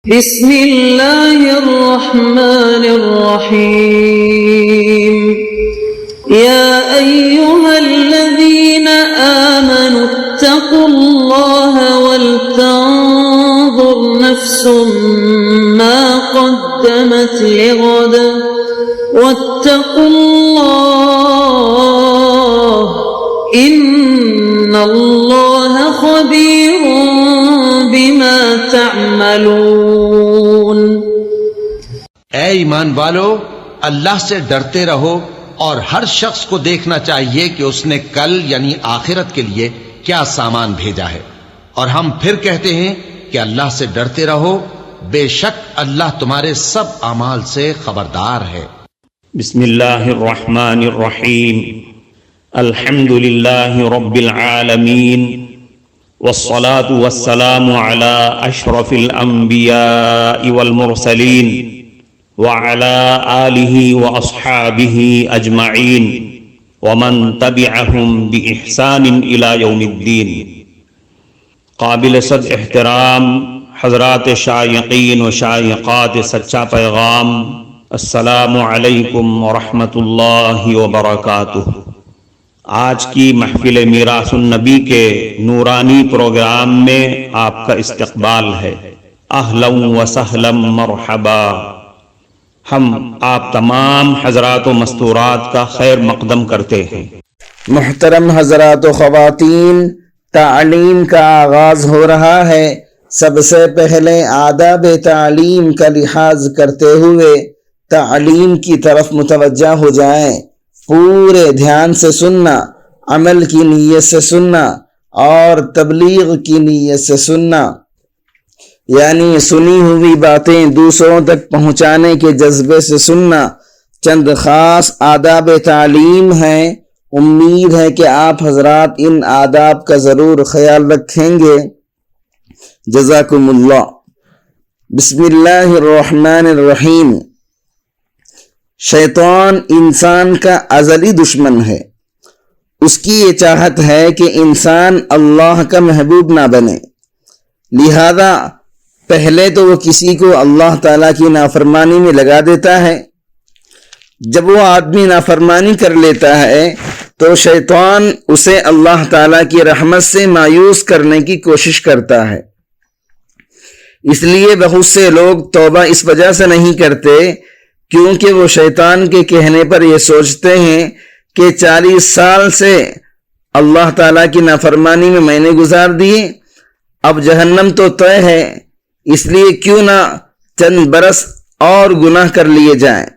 بسم اللہ الرحمن الرحیم یا ایہا الذین آمنوا اتقوا اللہ ولتنظر نفس ما قدمت لغد واتقوا اللہ ان اللہ خبیر بما تعملون۔ اے ایمان والو، اللہ سے ڈرتے رہو اور ہر شخص کو دیکھنا چاہیے کہ اس نے کل یعنی آخرت کے لیے کیا سامان بھیجا ہے، اور ہم پھر کہتے ہیں کہ اللہ سے ڈرتے رہو، بے شک اللہ تمہارے سب اعمال سے خبردار ہے۔ بسم اللہ الرحمن الرحیم، الحمد للہ رب العالمین، والصلاة والسلام على اشرف الانبیاء والمرسلین وعلى آلہ واصحابہ اجمعین ومن تبعہم بإحسان الى یوم الدین۔ قابل صد احترام حضرات شائقین و شائقات سچا پیغام، السلام علیکم ورحمۃ اللہ وبرکاتہ۔ آج کی محفل میراث النبی کے نورانی پروگرام میں آپ کا استقبال ہے۔ اہلا و سہلا مرحبا۔ ہم آپ تمام حضرات و مستورات کا خیر مقدم کرتے ہیں۔ محترم حضرات و خواتین، تعلیم کا آغاز ہو رہا ہے۔ سب سے پہلے آداب تعلیم کا لحاظ کرتے ہوئے تعلیم کی طرف متوجہ ہو جائیں۔ پورے دھیان سے سننا، عمل کی نیت سے سننا اور تبلیغ کی نیت سے سننا، یعنی سنی ہوئی باتیں دوسروں تک پہنچانے کے جذبے سے سننا۔ چند خاص آداب تعلیم ہیں، امید ہے کہ آپ حضرات ان آداب کا ضرور خیال رکھیں گے۔ جزاکم اللہ۔ بسم اللہ الرحمن الرحیم۔ شیطان انسان کا ازلی دشمن ہے۔ اس کی یہ چاہت ہے کہ انسان اللہ کا محبوب نہ بنے، لہذا پہلے تو وہ کسی کو اللہ تعالیٰ کی نافرمانی میں لگا دیتا ہے۔ جب وہ آدمی نافرمانی کر لیتا ہے تو شیطان اسے اللہ تعالیٰ کی رحمت سے مایوس کرنے کی کوشش کرتا ہے۔ اس لیے بہت سے لوگ توبہ اس وجہ سے نہیں کرتے کیونکہ وہ شیطان کے کہنے پر یہ سوچتے ہیں کہ 40 سال سے اللہ تعالیٰ کی نافرمانی میں نے گزار دیے، اب جہنم تو طے ہے، اس لیے کیوں نہ چند برس اور گناہ کر لیے جائیں۔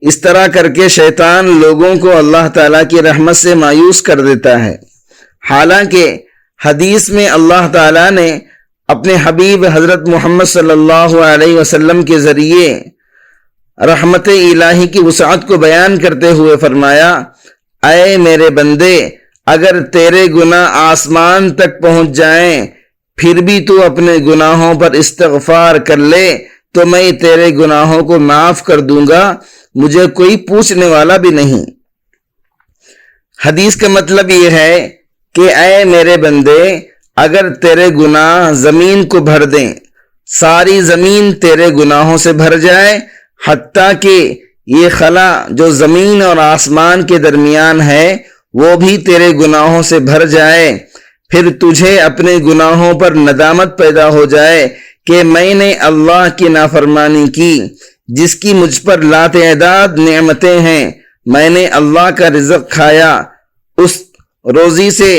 اس طرح کر کے شیطان لوگوں کو اللہ تعالیٰ کی رحمت سے مایوس کر دیتا ہے۔ حالانکہ حدیث میں اللہ تعالیٰ نے اپنے حبیب حضرت محمد صلی اللہ علیہ وسلم کے ذریعے رحمت الہی کی وسعت کو بیان کرتے ہوئے فرمایا، اے میرے بندے، اگر تیرے گناہ آسمان تک پہنچ جائیں پھر بھی تو اپنے گناہوں پر استغفار کر لے تو میں تیرے گناہوں کو معاف کر دوں گا، مجھے کوئی پوچھنے والا بھی نہیں۔ حدیث کا مطلب یہ ہے کہ اے میرے بندے، اگر تیرے گناہ زمین کو بھر دیں، ساری زمین تیرے گناہوں سے بھر جائے، حتیٰ کہ یہ خلا جو زمین اور آسمان کے درمیان ہے وہ بھی تیرے گناہوں سے بھر جائے، پھر تجھے اپنے گناہوں پر ندامت پیدا ہو جائے کہ میں نے اللہ کی نافرمانی کی، جس کی مجھ پر لاتعداد نعمتیں ہیں، میں نے اللہ کا رزق کھایا، اس روزی سے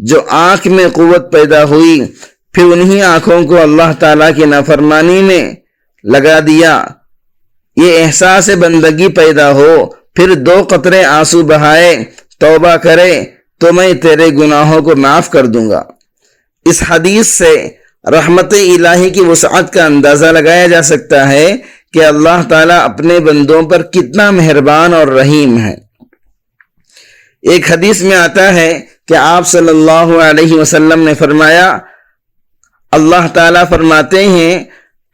جو آنکھ میں قوت پیدا ہوئی، پھر انہی آنکھوں کو اللہ تعالیٰ کی نافرمانی میں لگا دیا۔ یہ احساس بندگی پیدا ہو، پھر 2 قطرے آنسو بہائے، توبہ کرے تو میں تیرے گناہوں کو معاف کر دوں گا۔ اس حدیث سے رحمت الہی کی وسعت کا اندازہ لگایا جا سکتا ہے کہ اللہ تعالیٰ اپنے بندوں پر کتنا مہربان اور رحیم ہے۔ ایک حدیث میں آتا ہے کہ آپ صلی اللہ علیہ وسلم نے فرمایا، اللہ تعالیٰ فرماتے ہیں،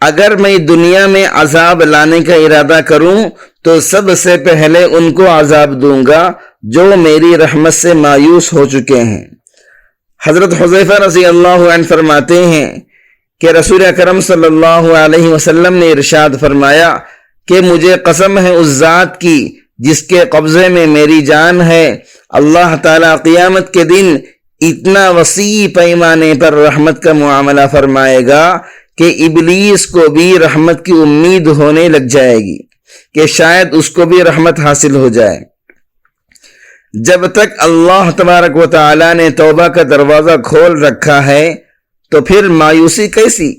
اگر میں دنیا میں عذاب لانے کا ارادہ کروں تو سب سے پہلے ان کو عذاب دوں گا جو میری رحمت سے مایوس ہو چکے ہیں۔ حضرت حذیفہ رضی اللہ عنہ فرماتے ہیں کہ رسول اکرم صلی اللہ علیہ وسلم نے ارشاد فرمایا کہ مجھے قسم ہے اس ذات کی جس کے قبضے میں میری جان ہے، اللہ تعالیٰ قیامت کے دن اتنا وسیع پیمانے پر رحمت کا معاملہ فرمائے گا کہ ابلیس کو بھی رحمت کی امید ہونے لگ جائے گی کہ شاید اس کو بھی رحمت حاصل ہو جائے۔ جب تک اللہ تبارک و تعالیٰ نے توبہ کا دروازہ کھول رکھا ہے تو پھر مایوسی کیسی؟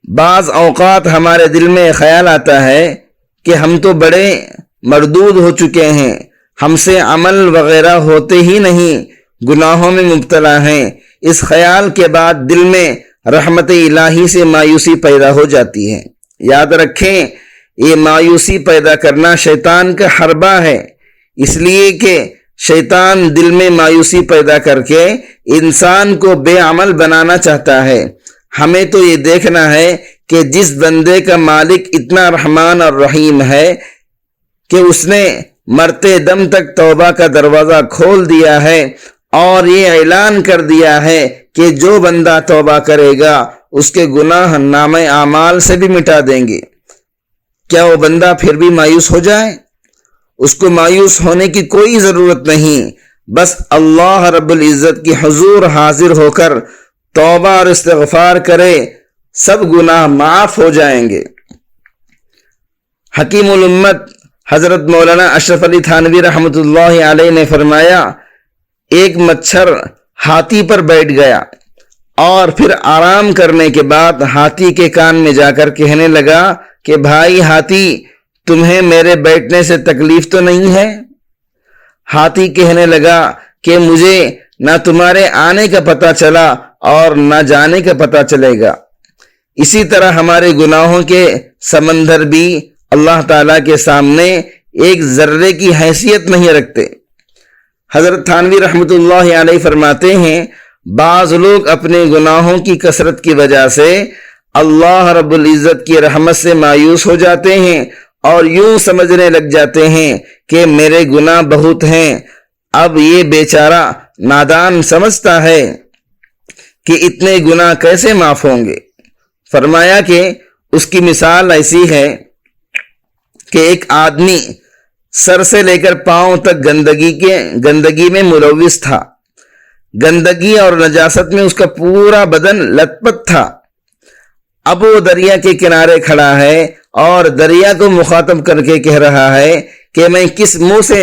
بعض اوقات ہمارے دل میں خیال آتا ہے کہ ہم تو بڑے مردود ہو چکے ہیں، ہم سے عمل وغیرہ ہوتے ہی نہیں، گناہوں میں مبتلا ہیں۔ اس خیال کے بعد دل میں رحمت الہی سے مایوسی پیدا ہو جاتی ہے۔ یاد رکھیں، یہ مایوسی پیدا کرنا شیطان کا حربہ ہے، اس لیے کہ شیطان دل میں مایوسی پیدا کر کے انسان کو بے عمل بنانا چاہتا ہے۔ ہمیں تو یہ دیکھنا ہے کہ جس بندے کا مالک اتنا رحمان اور رحیم ہے کہ اس نے مرتے دم تک توبہ کا دروازہ کھول دیا ہے اور یہ اعلان کر دیا ہے کہ جو بندہ توبہ کرے گا اس کے گناہ نامہ اعمال سے بھی مٹا دیں گے، کیا وہ بندہ پھر بھی مایوس ہو جائے؟ اس کو مایوس ہونے کی کوئی ضرورت نہیں، بس اللہ رب العزت کی حضور حاضر ہو کر توبہ اور استغفار کرے، سب گناہ معاف ہو جائیں گے۔ حکیم الامت حضرت مولانا اشرف علی تھانوی رحمۃ اللہ علیہ نے فرمایا، ایک مچھر ہاتھی پر بیٹھ گیا اور پھر آرام کرنے کے بعد ہاتھی کے کان میں جا کر کہنے لگا کہ بھائی ہاتھی، تمہیں میرے بیٹھنے سے تکلیف تو نہیں ہے؟ ہاتھی کہنے لگا کہ مجھے نہ تمہارے آنے کا پتہ چلا اور نہ جانے کا پتہ چلے گا۔ اسی طرح ہمارے گناہوں کے سمندر بھی اللہ تعالیٰ کے سامنے ایک ذرے کی حیثیت نہیں رکھتے۔ حضرت تھانوی رحمۃ اللہ علیہ فرماتے ہیں، بعض لوگ اپنے گناہوں کی کثرت کی وجہ سے اللہ رب العزت کی رحمت سے مایوس ہو جاتے ہیں اور یوں سمجھنے لگ جاتے ہیں کہ میرے گناہ بہت ہیں۔ اب یہ بیچارہ نادان سمجھتا ہے کہ اتنے گناہ کیسے معاف ہوں گے۔ فرمایا کہ اس کی مثال ایسی ہے کہ ایک آدمی سر سے لے کر پاؤں تک گندگی میں ملوث تھا، گندگی اور نجاست میں اس کا پورا بدن لت پت تھا۔ اب وہ دریا کے کنارے کھڑا ہے اور دریا کو مخاطب کر کے کہہ رہا ہے کہ میں کس منہ سے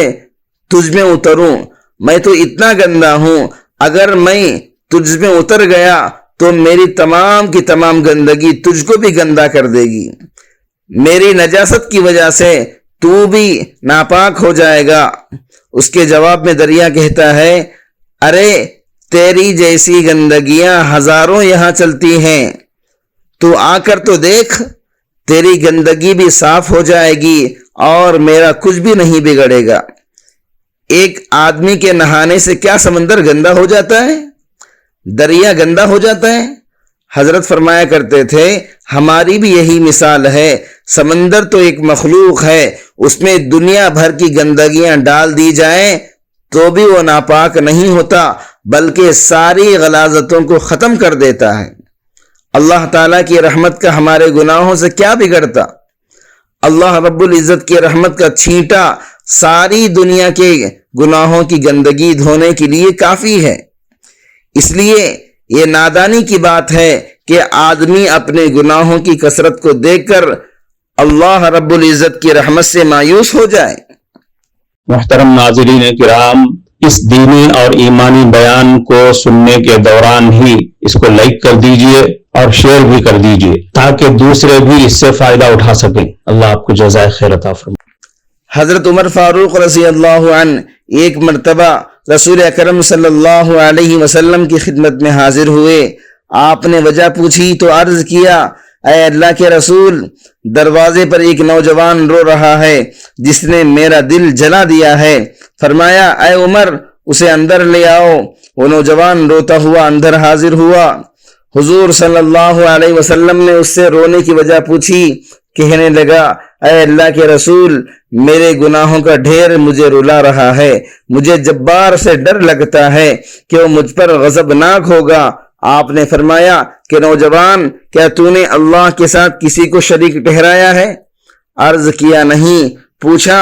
تجھ میں اتروں، میں تو اتنا گندا ہوں، اگر میں تجھ میں اتر گیا تو میری تمام کی تمام گندگی تجھ کو بھی گندا کر دے گی، میری نجاست کی وجہ سے تو بھی ناپاک ہو جائے گا۔ اس کے جواب میں دریا کہتا ہے، ارے تیری جیسی گندگیاں ہزاروں یہاں چلتی ہیں، تو آ کر تو دیکھ، تیری گندگی بھی صاف ہو جائے گی اور میرا کچھ بھی نہیں بگڑے گا۔ ایک آدمی کے نہانے سے کیا سمندر گندا ہو جاتا ہے؟ دریا گندا ہو جاتا ہے؟ حضرت فرمایا کرتے تھے، ہماری بھی یہی مثال ہے، سمندر تو ایک مخلوق ہے، اس میں دنیا بھر کی گندگیاں ڈال دی جائیں تو بھی وہ ناپاک نہیں ہوتا، بلکہ ساری غلاظتوں کو ختم کر دیتا ہے۔ اللہ تعالیٰ کی رحمت کا ہمارے گناہوں سے کیا بگڑتا؟ اللہ رب العزت کی رحمت کا چھینٹا ساری دنیا کے گناہوں کی گندگی دھونے کے لیے کافی ہے۔ اس لیے یہ نادانی کی بات ہے کہ آدمی اپنے گناہوں کی کثرت کو دیکھ کر اللہ رب العزت کی رحمت سے مایوس ہو جائے۔ محترم ناظرین کرام، اس دینی اور ایمانی بیان کو سننے کے دوران ہی اس کو لائک کر دیجئے اور شیئر بھی کر دیجئے تاکہ دوسرے بھی اس سے فائدہ اٹھا سکیں۔ اللہ آپ کو جزائے خیر عطا فرمائے۔ حضرت عمر فاروق رضی اللہ عنہ ایک مرتبہ رسول اکرم صلی اللہ علیہ وسلم کی خدمت میں حاضر ہوئے۔ آپ نے وجہ پوچھی تو عرض کیا، اے اللہ کے رسول، دروازے پر ایک نوجوان رو رہا ہے جس نے میرا دل جلا دیا ہے۔ فرمایا، اے عمر، اسے اندر لے آؤ۔ وہ نوجوان روتا ہوا اندر حاضر ہوا۔ حضور صلی اللہ علیہ وسلم نے اس سے رونے کی وجہ پوچھی۔ کہنے لگا، اے اللہ کے رسول، میرے گناہوں کا ڈھیر مجھے رلا رہا ہے، مجھے جبار سے ڈر لگتا ہے کہ وہ مجھ پر غضبناک ہوگا آپ نے فرمایا کہ نوجوان، کیا تو نے اللہ کے ساتھ کسی کو شریک ٹھہرایا ہے؟ عرض کیا نہیں۔ پوچھا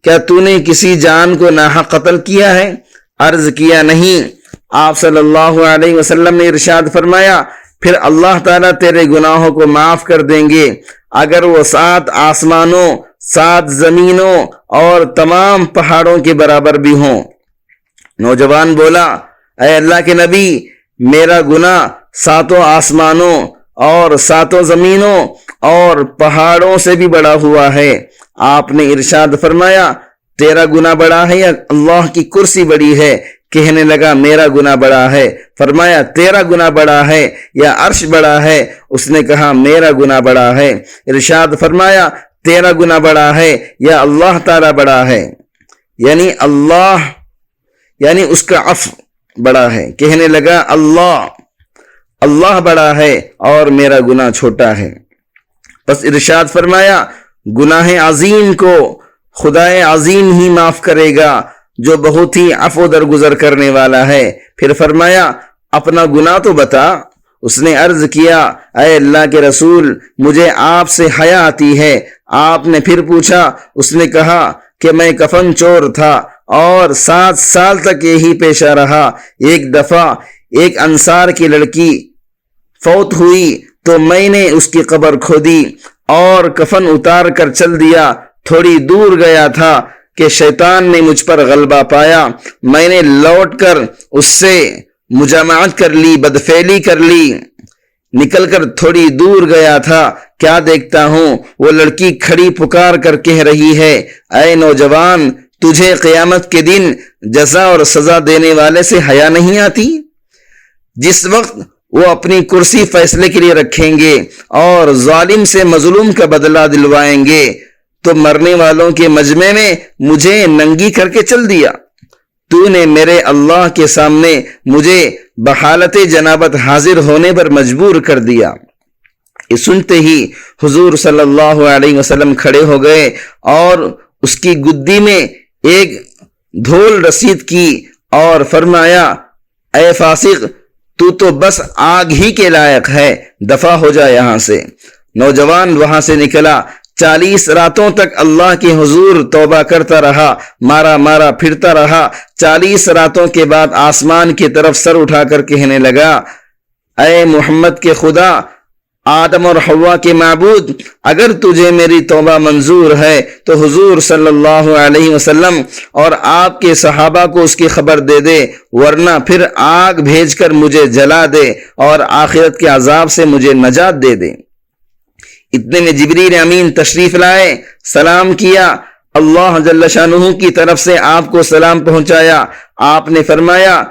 کیا تو نے کسی جان کو ناحق قتل کیا ہے؟ عرض کیا نہیں۔ آپ صلی اللہ علیہ وسلم نے ارشاد فرمایا پھر اللہ تعالیٰ تیرے گناہوں کو معاف کر دیں گے اگر وہ 7 آسمانوں، 7 زمینوں اور تمام پہاڑوں کے برابر بھی ہوں۔ نوجوان بولا اے اللہ کے نبی، میرا گناہ 7 آسمانوں اور 7 زمینوں اور پہاڑوں سے بھی بڑا ہوا ہے۔ آپ نے ارشاد فرمایا تیرا گناہ بڑا ہے یا اللہ کی کرسی بڑی ہے؟ کہنے لگا میرا گناہ بڑا ہے۔ فرمایا تیرا گناہ بڑا ہے یا عرش بڑا ہے؟ اس نے کہا میرا گناہ بڑا ہے۔ ارشاد فرمایا تیرا گناہ بڑا ہے یا اللہ تعالی بڑا ہے؟ یعنی اس کا عفو بڑا ہے۔ کہنے لگا اللہ بڑا ہے اور میرا گناہ چھوٹا ہے۔ بس ارشاد فرمایا گناہ عظیم کو خدائے عظیم ہی معاف کرے گا جو بہت ہی عفو درگزر کرنے والا ہے۔ پھر فرمایا اپنا گناہ تو بتا۔ اس نے عرض کیا اے اللہ کے رسول، مجھے آپ سے حیا آتی ہے۔ آپ نے پھر پوچھا۔ اس نے کہا کہ میں کفن چور تھا اور 7 سال تک یہی پیشہ رہا۔ ایک دفعہ ایک انصار کی لڑکی فوت ہوئی تو میں نے اس کی قبر کھودی اور کفن اتار کر چل دیا۔ تھوڑی دور گیا تھا کہ شیطان نے مجھ پر غلبہ پایا۔ میں نے لوٹ کر اس سے مجامعت کر لی، بدفعلی کر لی۔ نکل کر تھوڑی دور گیا تھا، کیا دیکھتا ہوں وہ لڑکی کھڑی پکار کر کہہ رہی ہے اے نوجوان، تجھے قیامت کے دن جزا اور سزا دینے والے سے حیا نہیں آتی؟ جس وقت وہ اپنی کرسی فیصلے کے لیے رکھیں گے اور ظالم سے مظلوم کا بدلہ دلوائیں گے تو مرنے والوں کے مجمع میں مجھے ننگی کر کے چل دیا۔ تو نے میرے اللہ کے سامنے مجھے بحالت جنابت حاضر ہونے پر مجبور کر دیا۔ یہ سنتے ہی حضور صلی اللہ علیہ وسلم کھڑے ہو گئے اور اس کی گدی میں ایک دھول رسید کی اور فرمایا اے فاسق، تو بس آگ ہی کے لائق ہے، دفع ہو جا یہاں سے۔ نوجوان وہاں سے نکلا۔ 40 راتوں تک اللہ کے حضور توبہ کرتا رہا، مارا پھرتا رہا۔ 40 راتوں کے بعد آسمان کی طرف سر اٹھا کر کہنے لگا اے محمد کے خدا، آدم اور حوا کے معبود، اگر تجھے میری توبہ منظور ہے تو حضور صلی اللہ علیہ وسلم اور آپ کے صحابہ کو اس کی خبر دے دے، ورنہ پھر آگ بھیج کر مجھے جلا دے اور آخرت کے عذاب سے مجھے نجات دے دے۔ اتنے میں جبریل امین تشریف لائے، سلام کیا۔ اللہ جل شانہ کی طرف سے آپ کو سلام پہنچایا۔ آپ نے فرمایا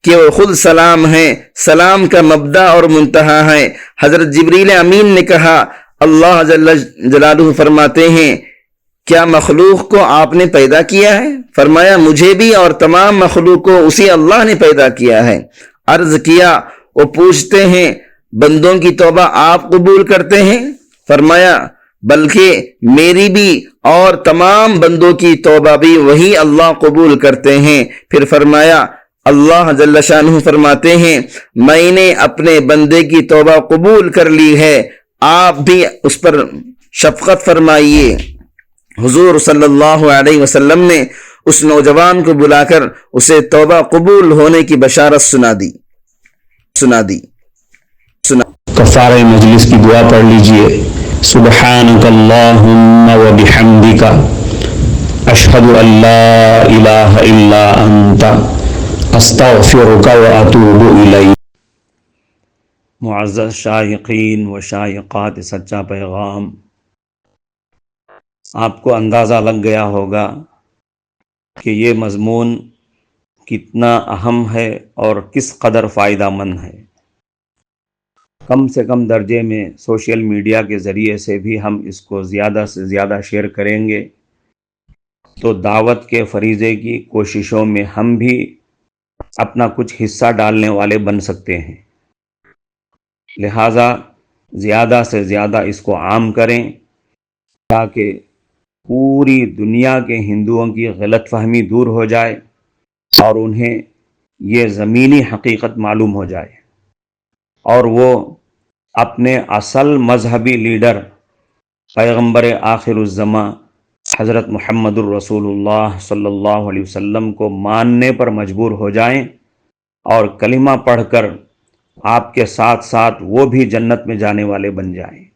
کہ وہ خود سلام ہے، سلام کا مبدا اور منتہا ہے۔ حضرت جبریل امین نے کہا اللہ جل جلالہ فرماتے ہیں کیا مخلوق کو آپ نے پیدا کیا ہے؟ فرمایا مجھے بھی اور تمام مخلوق کو اسی اللہ نے پیدا کیا ہے۔ عرض کیا وہ پوچھتے ہیں بندوں کی توبہ آپ قبول کرتے ہیں؟ فرمایا بلکہ میری بھی اور تمام بندوں کی توبہ بھی وہی اللہ قبول کرتے ہیں۔ پھر فرمایا اللہ جل شانہ فرماتے ہیں میں نے اپنے بندے کی توبہ قبول کر لی ہے، آپ بھی اس پر شفقت فرمائیے۔ حضور صلی اللہ علیہ وسلم نے اس نوجوان کو بلا کر اسے توبہ قبول ہونے کی بشارت سنا دی۔ کفارہ مجلس کی دعا پڑھ لیجئے۔ سبحانک اللہم و بحمدک، اشہد ان لا الہ الا انت، استغفرک و اتوب الیک۔ معزز شائقین و شائقات سچا پیغام، آپ کو اندازہ لگ گیا ہوگا کہ یہ مضمون کتنا اہم ہے اور کس قدر فائدہ مند ہے۔ کم سے کم درجے میں سوشل میڈیا کے ذریعے سے بھی ہم اس کو زیادہ سے زیادہ شیئر کریں گے تو دعوت کے فریضے کی کوششوں میں ہم بھی اپنا کچھ حصہ ڈالنے والے بن سکتے ہیں۔ لہٰذا زیادہ سے زیادہ اس کو عام کریں تاکہ پوری دنیا کے ہندوؤں کی غلط فہمی دور ہو جائے اور انہیں یہ زمینی حقیقت معلوم ہو جائے۔ اور وہ اپنے اصل مذہبی لیڈر پیغمبر آخر الزماں حضرت محمد الرسول اللہ صلی اللہ علیہ وسلم کو ماننے پر مجبور ہو جائیں اور کلمہ پڑھ کر آپ کے ساتھ ساتھ وہ بھی جنت میں جانے والے بن جائیں۔